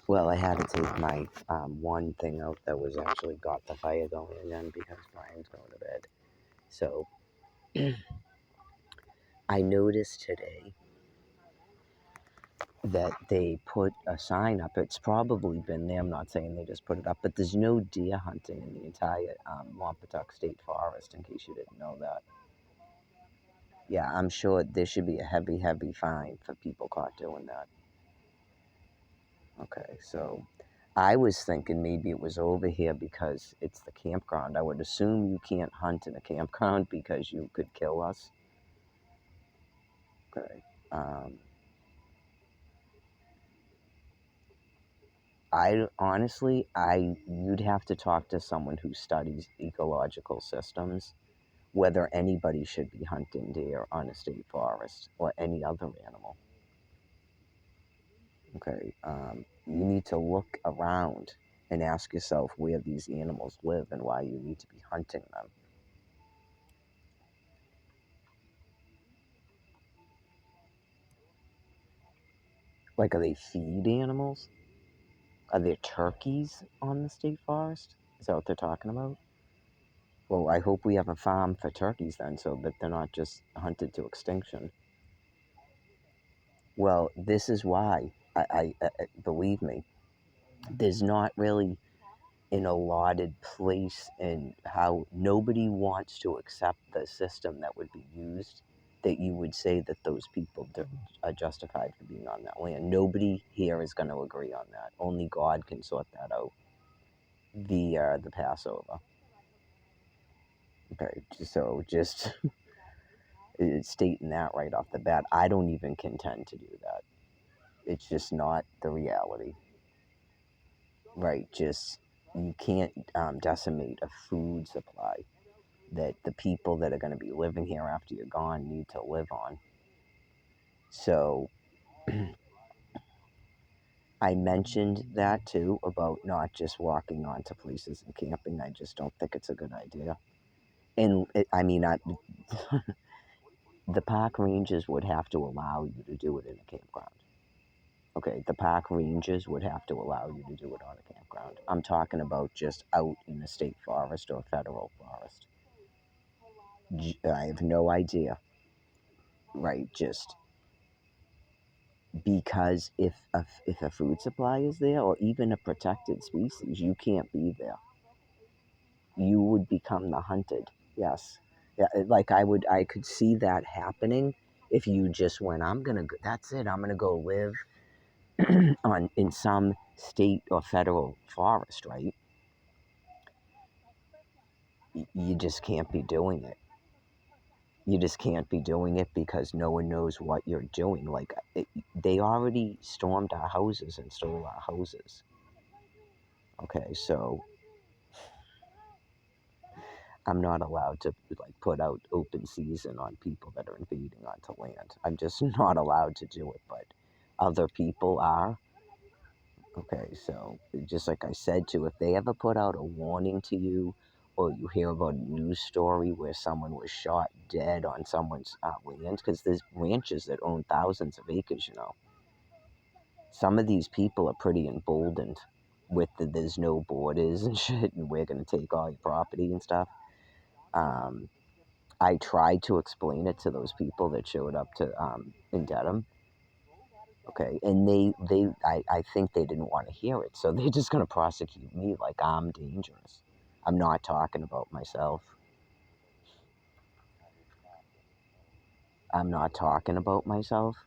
Well, I had to take my one thing out that was actually got the fire going again because Brian's going to bed. So I noticed today that they put a sign up. It's probably been there. I'm not saying they just put it up, but there's no deer hunting in the entire Wampatuck State Forest, in case you didn't know that. Yeah, I'm sure there should be a heavy, heavy fine for people caught doing that. Okay, so I was thinking maybe it was over here because it's the campground. I would assume you can't hunt in a campground because you could kill us. Okay. Um, I honestly, you'd have to talk to someone who studies ecological systems, whether anybody should be hunting deer on a state forest or any other animal. Okay, you need to look around and ask yourself where these animals live and why you need to be hunting them. Like, are they feed animals? Are there turkeys on the state forest? Is that what they're talking about? Well, I hope we have a farm for turkeys then, so that they're not just hunted to extinction. Well, this is why, I believe me, there's not really an allotted place in how nobody wants to accept the system that would be used, that you would say that those people are justified for being on that land. Nobody here is going to agree on that. Only God can sort that out via the Passover. Okay, so just stating that right off the bat, I don't even contend to do that. It's just not the reality. Right, just you can't decimate a food supply that the people that are going to be living here after you're gone need to live on. So I mentioned that too about not just walking onto places and camping. I just don't think it's a good idea. And the park rangers would have to allow you to do it in a campground. Okay, the park rangers would have to allow you to do it on a campground. I'm talking about just out in a state forest or federal forest. I have no idea. Right, just because if a food supply is there or even a protected species, you can't be there. You would become the hunted. Yes. Yeah, like I could see that happening if you just went, I'm gonna go, that's it, I'm gonna go live on in some state or federal forest, right? You just can't be doing it. You just can't be doing it because no one knows what you're doing. Like, they already stormed our houses and stole our houses. Okay, so I'm not allowed to like put out open season on people that are invading onto land. I'm just not allowed to do it, but other people are. Okay, so just like I said too, if they ever put out a warning to you, or you hear about a news story where someone was shot dead on someone's land, because there's ranches that own thousands of acres, some of these people are pretty emboldened with there's no borders and shit, and we're gonna take all your property and stuff. Um, I tried to explain it to those people that showed up to in Dedham. Okay, and I think they didn't want to hear it, so they're just gonna prosecute me like I'm dangerous. I'm not talking about myself. I'm not talking about myself.